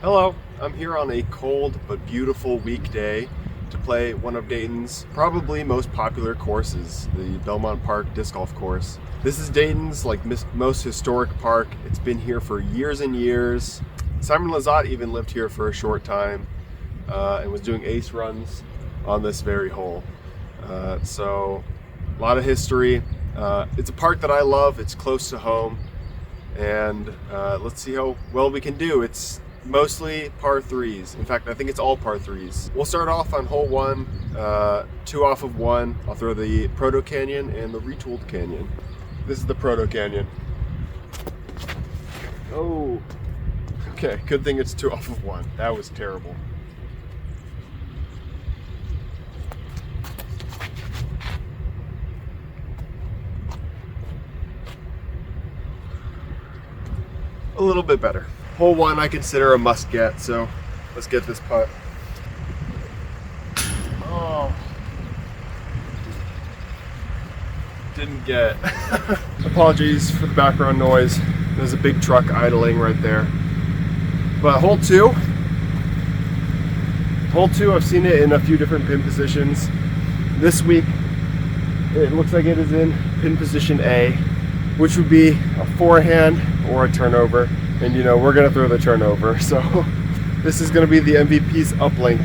Hello, I'm here on a cold but beautiful weekday to play one of Dayton's probably most popular courses, the Belmont Park Disc Golf Course. This is Dayton's most historic park. It's been here for years and years. Simon Lizotte even lived here for a short time and was doing ace runs on this very hole. So a lot of history. It's a park that I love. It's close to home, and let's see how well we can do. It's mostly par threes. In fact, I think it's all par threes. We'll start off on hole one, 2 off of 1. I'll throw the Proto Canyon and the Retooled Canyon. This is the Proto Canyon. Oh, okay, good thing it's 2 off of 1. That was terrible. A little bit better. Hole 1 I consider a must get, so let's get this putt. Oh, didn't get. Apologies for the background noise. There's a big truck idling right there. But hole 2, I've seen it in a few different pin positions. This week, it looks like it is in pin position A, which would be a forehand or a turnover. And you know, we're gonna throw the turnover. So this is gonna be the MVP's uplink.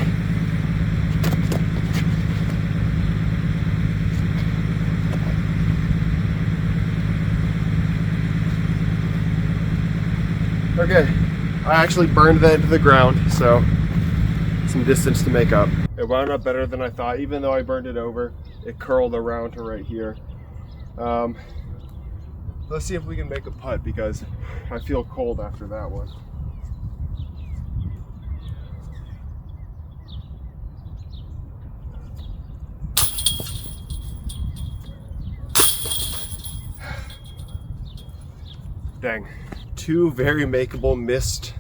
Okay, I actually burned that into the ground, so some distance to make up. It wound up better than I thought. Even though I burned it over, it curled around to right here. Let's see if we can make a putt, because I feel cold after that one. Dang. 2 very makeable missed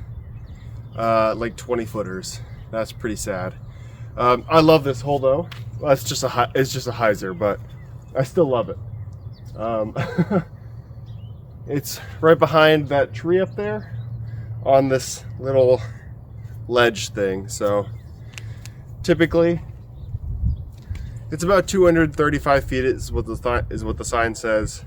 like 20 footers. That's pretty sad. I love this hole though. Well, it's just a hyzer, but I still love it. It's right behind that tree up there on this little ledge thing. So typically it's about 235 feet is what the sign says.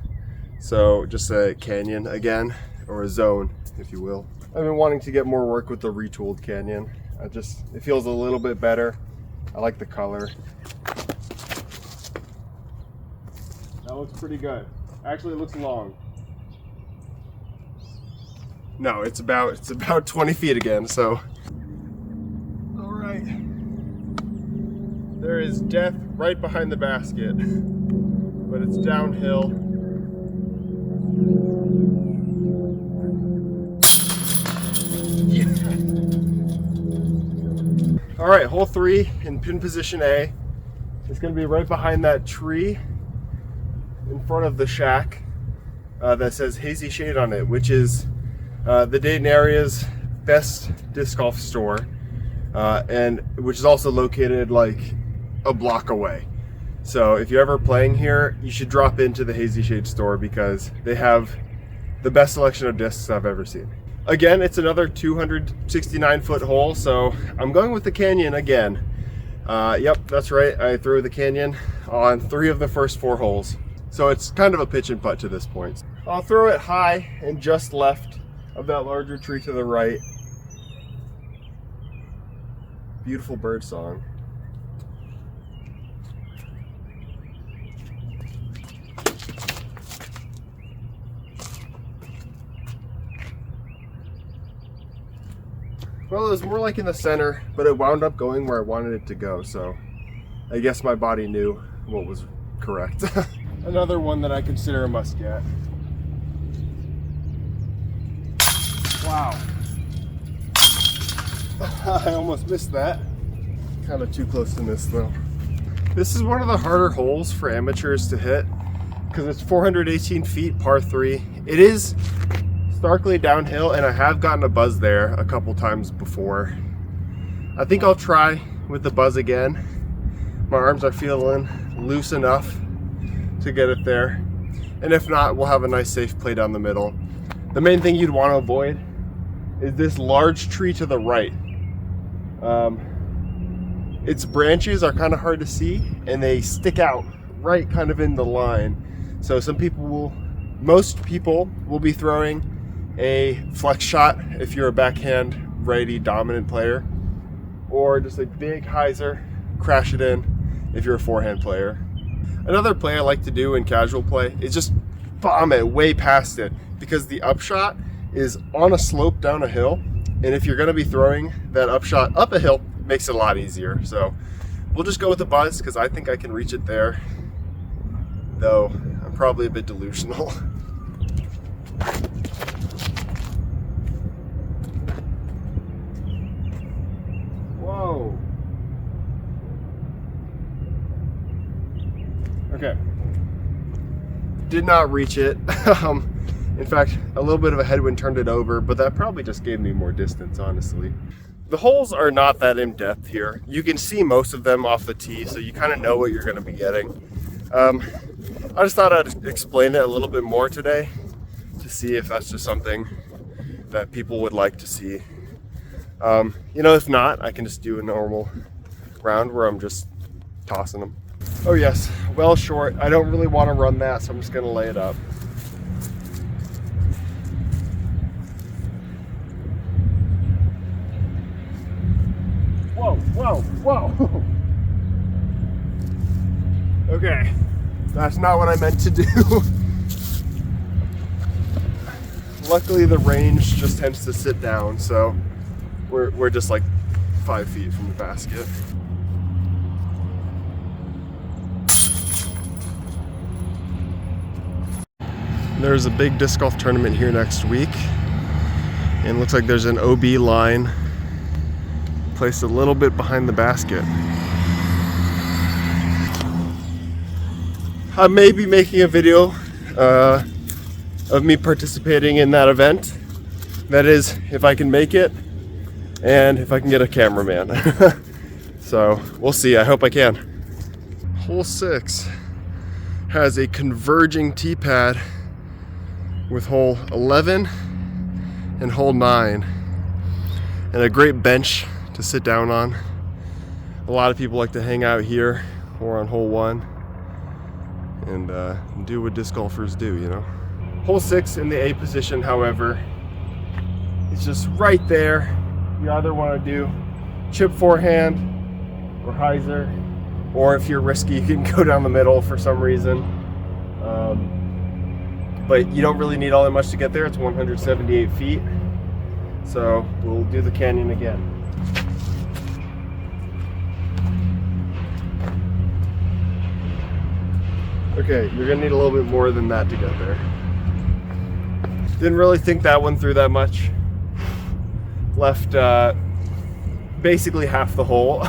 So just a canyon again, or a zone, if you will. I've been wanting to get more work with the Retooled Canyon. It feels a little bit better. I like the color. That looks pretty good. Actually, it looks long. No, it's about 20 feet again, so. All right. There is death right behind the basket, but it's downhill. Yeah. All right, hole 3 in pin position A. It's gonna be right behind that tree in front of the shack that says Hazy Shade on it, which is the Dayton area's best disc golf store, and which is also located like a block away. So if you're ever playing here, you should drop into the Hazy Shade store, because they have the best selection of discs I've ever seen. Again, it's another 269-foot hole, so I'm going with the canyon again. Yep, that's right, I threw the canyon on 3 of the first 4 holes. So it's kind of a pitch and putt to this point. I'll throw it high and just left of that larger tree to the right. Beautiful bird song. Well, it was more like in the center, but it wound up going where I wanted it to go, so I guess my body knew what was correct. Another one that I consider a must get. Wow. I almost missed that. Kind of too close to miss though. This is one of the harder holes for amateurs to hit, because it's 418 feet, par 3. It is starkly downhill, and I have gotten a buzz there a couple times before. I think I'll try with the buzz again. My arms are feeling loose enough to get it there, and if not, we'll have a nice safe play down the middle. The main thing you'd want to avoid is this large tree to the right. Its branches are kind of hard to see, and they stick out right kind of in the line. So most people will be throwing a flex shot if you're a backhand righty dominant player, or just a big hyzer, crash it in if you're a forehand player. Another play I like to do in casual play is just bomb it way past it, because the upshot is on a slope down a hill, and if you're going to be throwing that upshot up a hill, it makes it a lot easier. So we'll just go with the buzz, because I think I can reach it there, though I'm probably a bit delusional. Whoa. Okay. Did not reach it. In fact, a little bit of a headwind turned it over, but that probably just gave me more distance, honestly. The holes are not that in depth here. You can see most of them off the tee, so you kind of know what you're going to be getting. I just thought I'd explain it a little bit more today to see if that's just something that people would like to see. If not, I can just do a normal round where I'm just tossing them. Oh yes, well short. I don't really want to run that, so I'm just going to lay it up. Whoa, whoa. Okay, that's not what I meant to do. Luckily the range just tends to sit down, so we're just like 5 feet from the basket. There's a big disc golf tournament here next week, and it looks like there's an OB line placed a little bit behind the basket. I may be making a video of me participating in that event. That is, if I can make it and if I can get a cameraman. So we'll see. I hope I can. Hole 6 has a converging tee pad with hole 11 and hole 9, and a great bench to sit down on. A lot of people like to hang out here or on hole 1 and do what disc golfers do, you know. Hole 6 in the A position, however, is just right there. You either want to do chip forehand or hyzer, or if you're risky, you can go down the middle for some reason. But you don't really need all that much to get there. It's 178 feet. So we'll do the canyon again. Okay, you're gonna need a little bit more than that to get there. Didn't really think that one through that much. Left basically half the hole.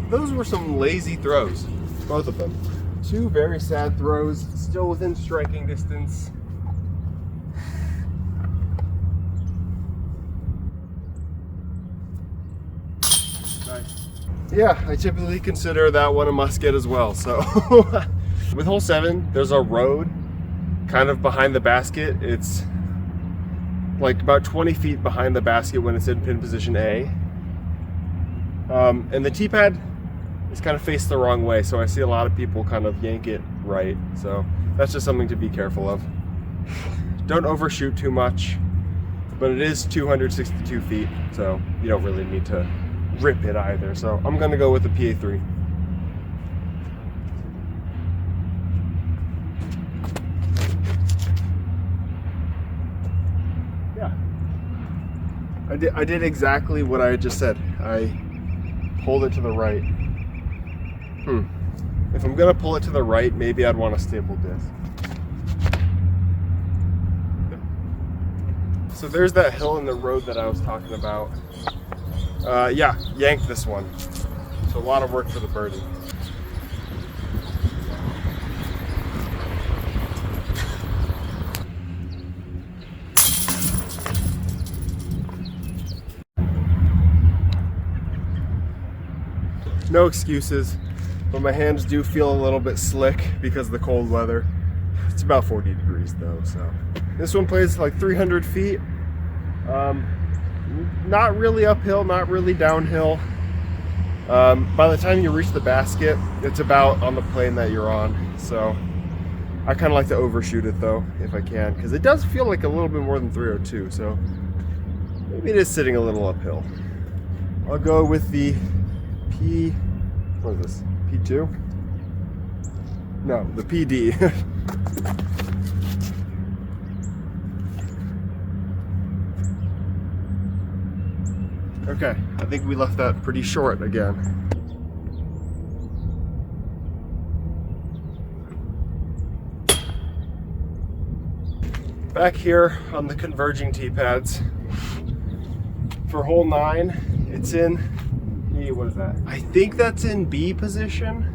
Those were some lazy throws, both of them. 2 very sad throws, still within striking distance. Nice. Yeah, I typically consider that one a must get as well. So with hole 7, there's a road kind of behind the basket. It's like about 20 feet behind the basket when it's in pin position A. And the tee pad is kind of faced the wrong way, so I see a lot of people kind of yank it right. So that's just something to be careful of. Don't overshoot too much, but it is 262 feet, so you don't really need to rip it either. So I'm gonna go with the PA3. Yeah, I did exactly what I just said. I pulled it to the right. If I'm gonna pull it to the right, maybe I'd want a staple disc. So there's that hill in the road that I was talking about. Yeah, yanked this one. So a lot of work for the birdie. No excuses. but my hands do feel a little bit slick because of the cold weather. It's about 40 degrees though, so. This one plays like 300 feet. Not really uphill, not really downhill. By the time you reach the basket, it's about on the plane that you're on. So I kind of like to overshoot it though, if I can, because it does feel like a little bit more than 302. So maybe it is sitting a little uphill. I'll go with the what is this? P2? No, the PD. Okay, I think we left that pretty short again. Back here on the converging tee pads for hole 9, it's in, what is that? I think that's in B position.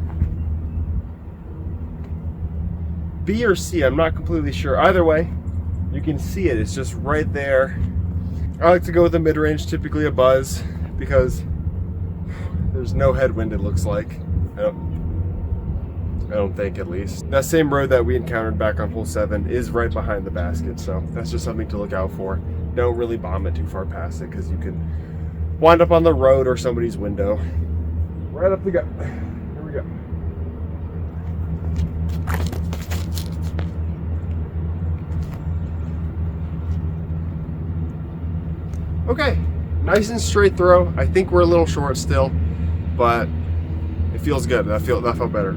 B or C, I'm not completely sure. Either way, you can see it, it's just right there. I like to go with a mid-range, typically a buzz, because there's no headwind, it looks like. I don't think, at least. That same road that we encountered back on hole 7 is right behind the basket, so that's just something to look out for. Don't really bomb it too far past it, because you can wind up on the road or somebody's window. Right up the gut. Here we go. Okay, nice and straight throw. I think we're a little short still, but it feels good. That felt better.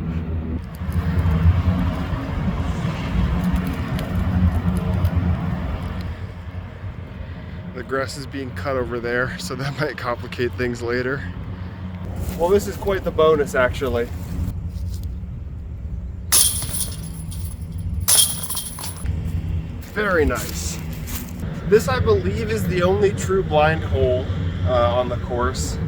The grass is being cut over there, so that might complicate things later. Well, this is quite the bonus, actually. Very nice. This, I believe, is the only true blind hole on the course.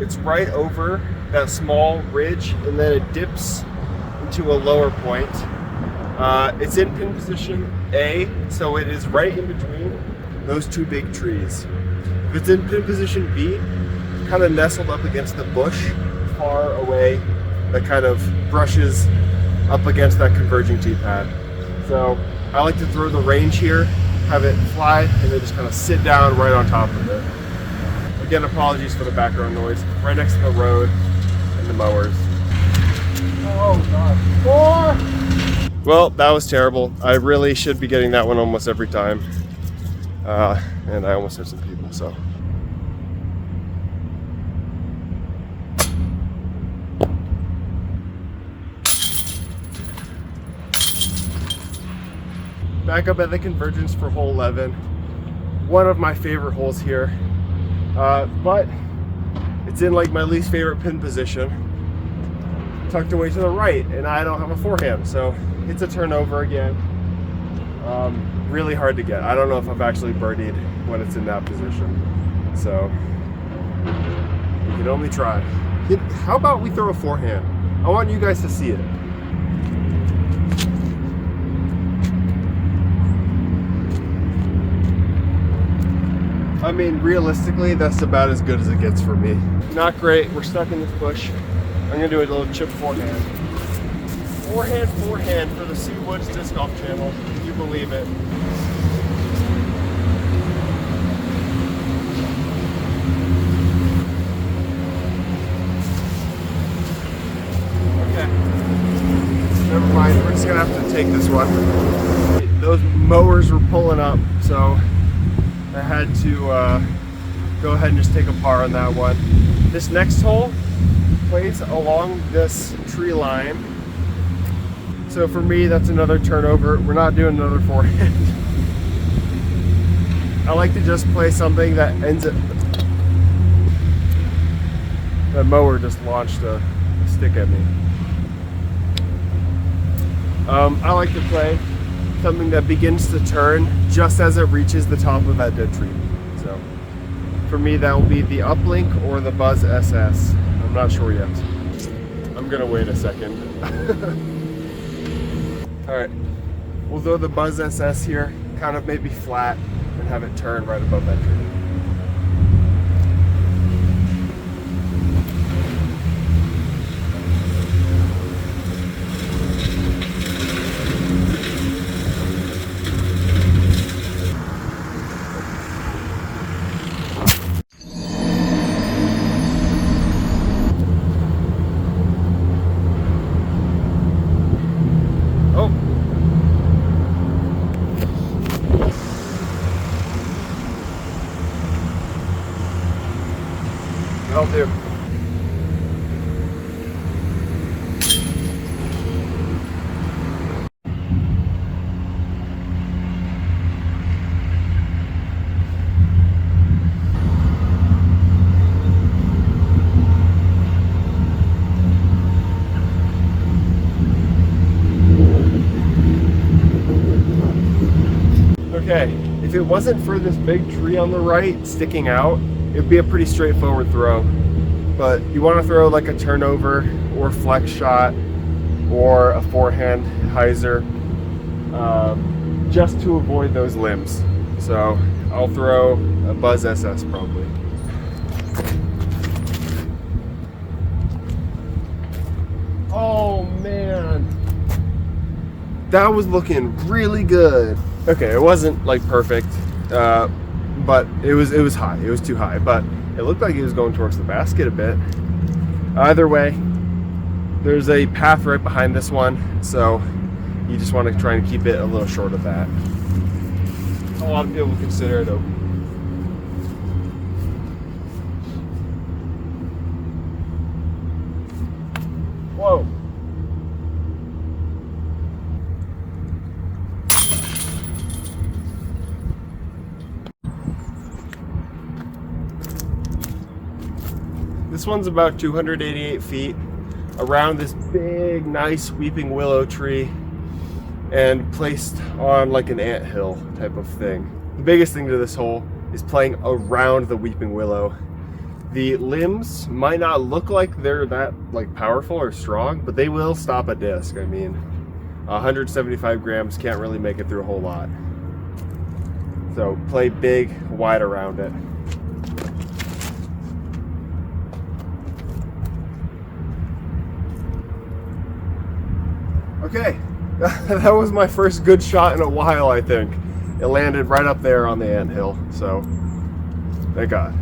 It's right over that small ridge, and then it dips into a lower point. It's in pin position A, so it is right in between those two big trees. If it's in pin position B, kind of nestled up against the bush far away that kind of brushes up against that converging tee pad. So I like to throw the range here, have it fly, and then just kind of sit down right on top of it. Again, apologies for the background noise. Right next to the road and the mowers. Oh God. 4! Well, that was terrible. I really should be getting that one almost every time. And I almost hit some people, so. Back up at the convergence for hole 11. One of my favorite holes here. But it's in like my least favorite pin position. Tucked away to the right, and I don't have a forehand, so it's a turnover again. Really hard to get. I don't know if I've actually birdied when it's in that position. So you can only try. How about we throw a forehand? I want you guys to see it. I mean, realistically, that's about as good as it gets for me. Not great. We're stuck in this bush. I'm gonna do a little chip forehand. Forehand for the Sea Woods Disc Golf channel. Can you believe it? Okay. Never mind. We're just gonna have to take this one. Those mowers were pulling up, so I had to go ahead and just take a par on that one. This next hole plays along this tree line. So for me, that's another turnover. We're not doing another forehand. I like to just play something that ends it. That mower just launched a stick at me. I like to play something that begins to turn just as it reaches the top of that dead tree. So for me, that will be the Uplink or the Buzz SS. I'm not sure yet. I'm gonna wait a second. All right, we'll throw the Buzz SS here, kind of maybe flat, and have it turn right above that tree. Okay, if it wasn't for this big tree on the right sticking out, it'd be a pretty straightforward throw. But you want to throw like a turnover or flex shot or a forehand hyzer, just to avoid those limbs. So I'll throw a Buzz SS probably. Oh man, that was looking really good. Okay, it wasn't like perfect, but it was high. It was too high, but it looked like it was going towards the basket a bit. Either way, there's a path right behind this one, so you just want to try and keep it a little short of that. A lot of people consider it open. Whoa. This one's about 288 feet around this big, nice weeping willow tree and placed on like an anthill type of thing. The biggest thing to this hole is playing around the weeping willow. The limbs might not look like they're that like powerful or strong, but they will stop a disc. I mean, 175 grams can't really make it through a whole lot. So play big, wide around it. Okay, that was my first good shot in a while, I think. It landed right up there on the anthill, so thank God.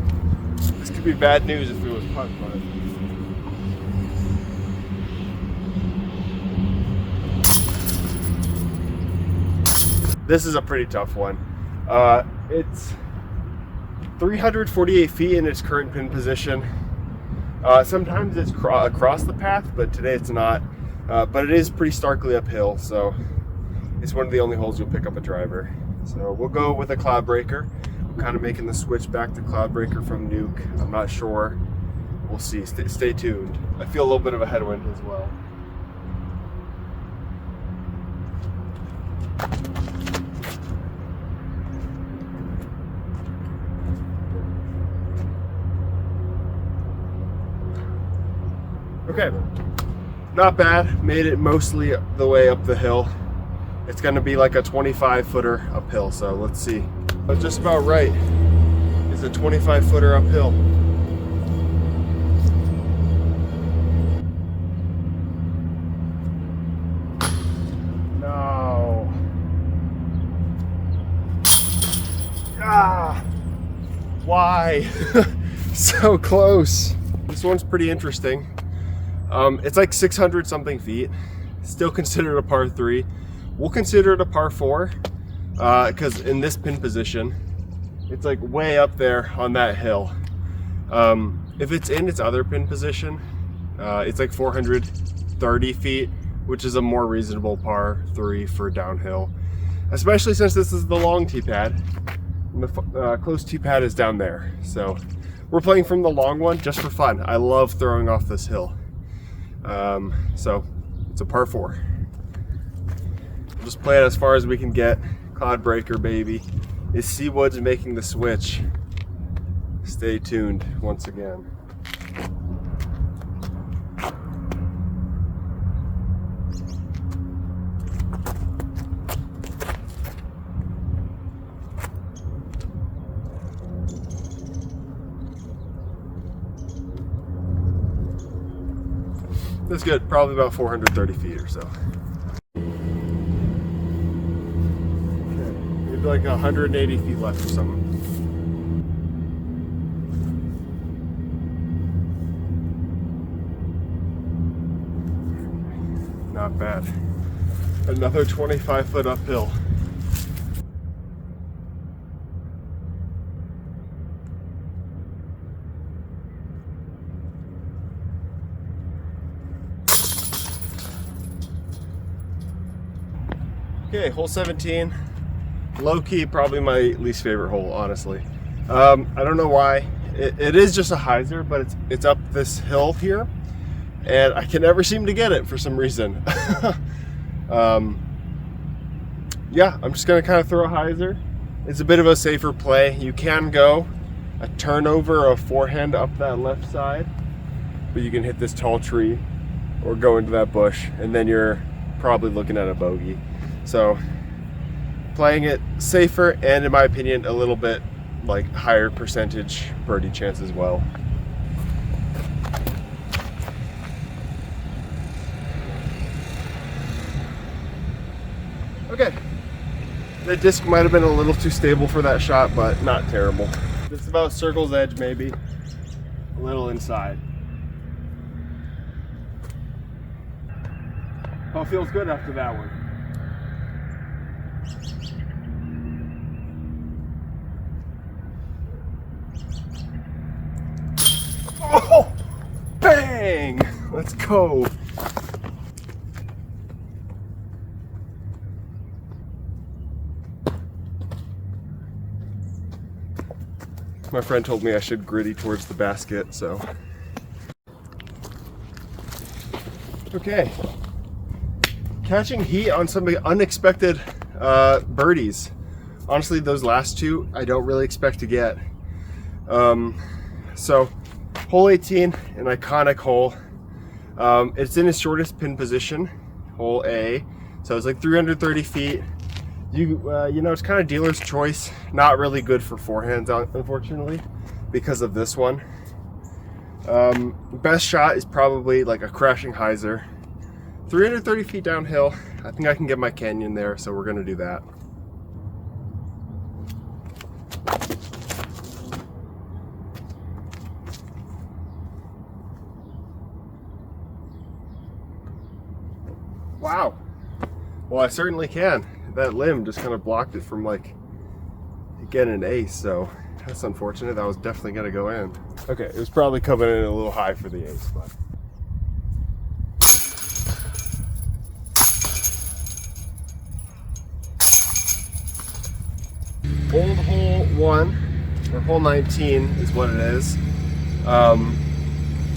This could be bad news if it was putt, but this is a pretty tough one. It's 348 feet in its current pin position. Sometimes it's across the path, but today it's not. But it is pretty starkly uphill, so it's one of the only holes you'll pick up a driver. So we'll go with a cloud breaker. I'm kind of making the switch back to cloud breaker from nuke. I'm not sure. We'll see. Stay tuned. I feel a little bit of a headwind as well. Okay. Not bad, made it mostly the way up the hill. It's gonna be like a 25-footer uphill, so let's see. But just about right. It's a 25-footer uphill. No. Ah, why? So close. This one's pretty interesting. It's like 600 something feet, still considered a par 3. We'll consider it a par 4 because in this pin position, it's like way up there on that hill. If it's in its other pin position, it's like 430 feet, which is a more reasonable par 3 for downhill, especially since this is the long tee pad and the close tee pad is down there. So we're playing from the long one just for fun. I love throwing off this hill. So it's a par 4. We'll just play it as far as we can get. Cloud breaker, baby. Is Seawoods making the switch? Stay tuned once again. That's good, probably about 430 feet or so. Okay, maybe like 180 feet left or something. Not bad. Another 25-foot uphill. Okay, hole 17. Low key, probably my least favorite hole, honestly. I don't know why. It is just a hyzer, but it's up this hill here, and I can never seem to get it for some reason. Yeah, I'm just gonna kind of throw a hyzer It's a bit of a safer play. You can go a turnover or a forehand up that left side, but you can hit this tall tree or go into that bush, and then you're probably looking at a bogey. So playing it safer, and in my opinion, a little bit like higher percentage birdie chance as well. Okay, the disc might have been a little too stable for that shot, but not terrible. It's about circle's edge, maybe a little inside. Oh, feels good after that one. Oh, bang! Let's go. My friend told me I should gritty towards the basket, so. Okay. Catching heat on some unexpected birdies. Honestly, those last two, I don't really expect to get. So, hole 18, an iconic hole. It's in its shortest pin position, hole A. So it's like 330 feet. You know, it's kind of dealer's choice. Not really good for forehands, unfortunately, because of this one. Best shot is probably like a crashing hyzer. 330 feet downhill. I think I can get my canyon there, so we're gonna do that. Wow. Well, I certainly can. That limb just kind of blocked it from like getting an ace, so that's unfortunate. That was definitely gonna go in. Okay, it was probably coming in a little high for the ace, but. Old hole 1, or hole 19 is what it is.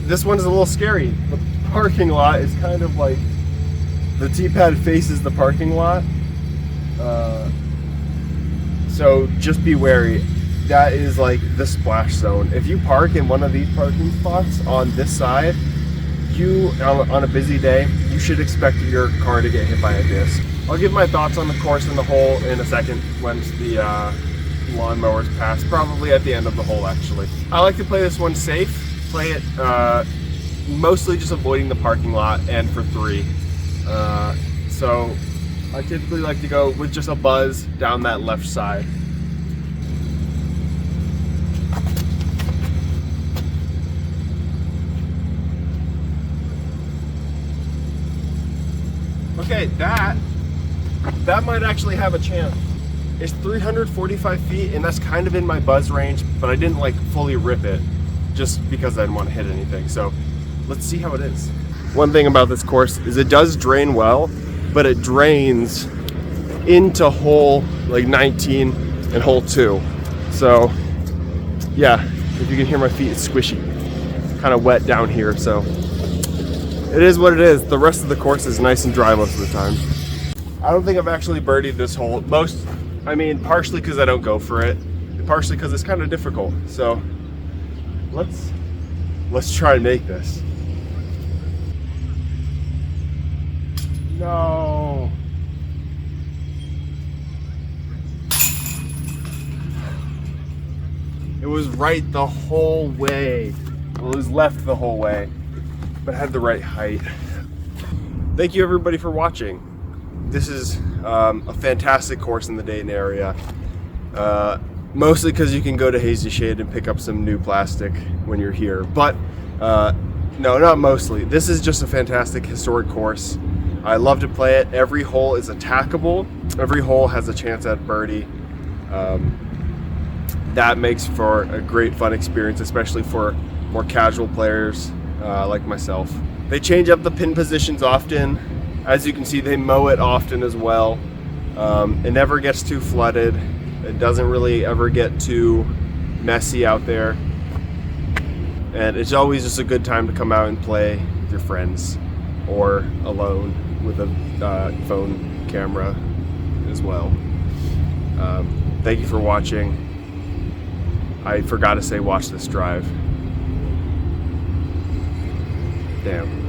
This one is a little scary. The parking lot is kind of like, the tee pad faces the parking lot. So just be wary. That is like the splash zone. If you park in one of these parking spots on this side, you, on a busy day, you should expect your car to get hit by a disc. I'll give my thoughts on the course and the hole in a second once the lawnmowers pass, probably at the end of the hole actually. I like to play this one safe, play it mostly just avoiding the parking lot and for 3. So I typically like to go with just a buzz down that left side. Okay, that might actually have a chance. It's 345 feet, and that's kind of in my buzz range, but I didn't like fully rip it just because I didn't want to hit anything. So let's see how it is. One thing about this course is it does drain well, but it drains into hole like 19 and hole 2. So yeah, if you can hear my feet, it's squishy. Kind of wet down here, so it is what it is. The rest of the course is nice and dry most of the time. I don't think I've actually birdied this hole. Partially because I don't go for it, and partially because it's kind of difficult. So let's try and make this. No. It was right the whole way. Well, it was left the whole way, but had the right height. Thank you everybody for watching. This is a fantastic course in the Dayton area. Mostly because you can go to Hazy Shade and pick up some new plastic when you're here. But no, not mostly. This is just a fantastic historic course. I love to play it. Every hole is attackable. Every hole has a chance at birdie. That makes for a great fun experience, especially for more casual players like myself. They change up the pin positions often. As you can see, they mow it often as well. It never gets too flooded. It doesn't really ever get too messy out there. And it's always just a good time to come out and play with your friends or alone with a phone camera as well. Thank you for watching. I forgot to say watch this drive. Damn.